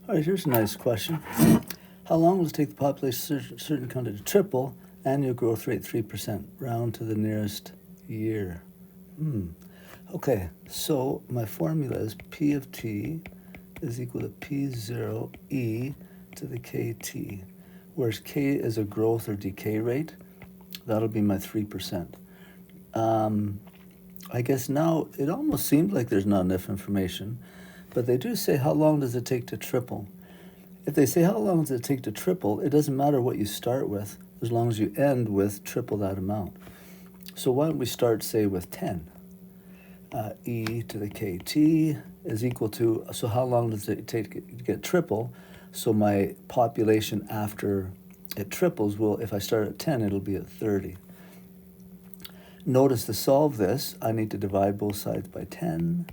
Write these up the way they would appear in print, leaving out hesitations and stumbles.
All right, here's a nice question. How long will it take the population of a certain country to triple? Annual growth rate 3%, round to the nearest year. Okay, so my formula is P of t is equal to P0 e to the kt, whereas k is a growth or decay rate. That'll be my 3%. I guess now it almost seems like there's not enough information, but they do say how long does it take to triple. If they say how long does it take to triple, it doesn't matter what you start with as long as you end with triple that amount. So why don't we start, say, with 10? E to the kt is equal to, so how long does it take to get triple? So my population after it triples will, if I start at 10, it'll be at 30. Notice to solve this, I need to divide both sides by 10,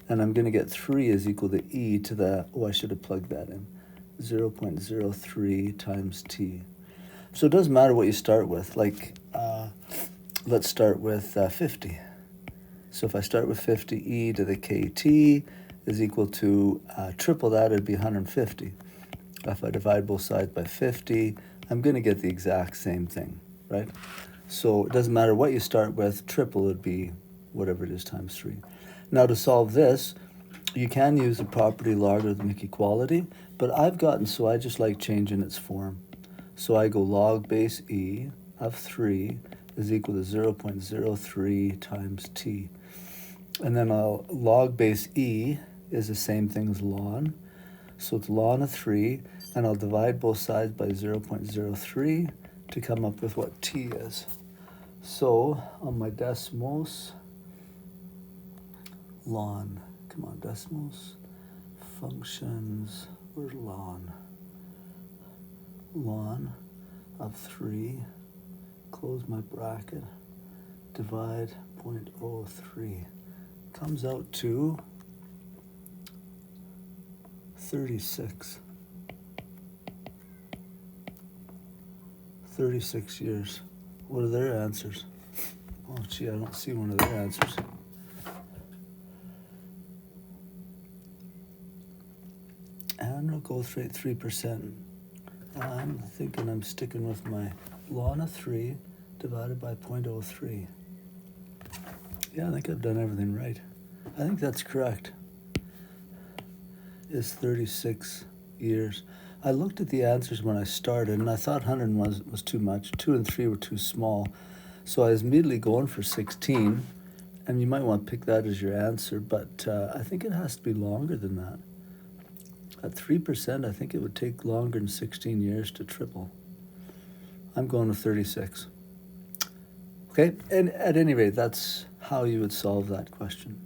and I'm going to get 3 is equal to e to the, I should have plugged that in, 0.03 times t. So it doesn't matter what you start with, like let's start with 50. So if I start with 50, e to the kt is equal to triple that, it'd be 150. If I divide both sides by 50, I'm going to get the exact same thing, right? So it doesn't matter what you start with, triple would be whatever it is times 3. Now to solve this, you can use the property logarithmic equality, but I've gotten, so I just like changing its form. So I go log base e of 3 is equal to 0.03 times t. And then I'll log base e is the same thing as ln. So it's ln of 3, and I'll divide both sides by 0.03 to come up with what t is. So on my decimals, ln, come on, decimals, functions, where's ln? Ln of 3, close my bracket, divide 0.03. Comes out to 36. 36 years. What are their answers? Oh, gee, I don't see one of their answers. Annual growth rate 3%. I'm thinking I'm sticking with my ln of 3 divided by 0.03. Yeah, I think I've done everything right. I think that's correct. It's 36 years. I looked at the answers when I started, and I thought 100 was too much. 2 and 3 were too small. So I was immediately going for 16, and you might want to pick that as your answer, but I think it has to be longer than that. At 3%, I think it would take longer than 16 years to triple. I'm going with 36. Okay, and at any rate, that's how you would solve that question.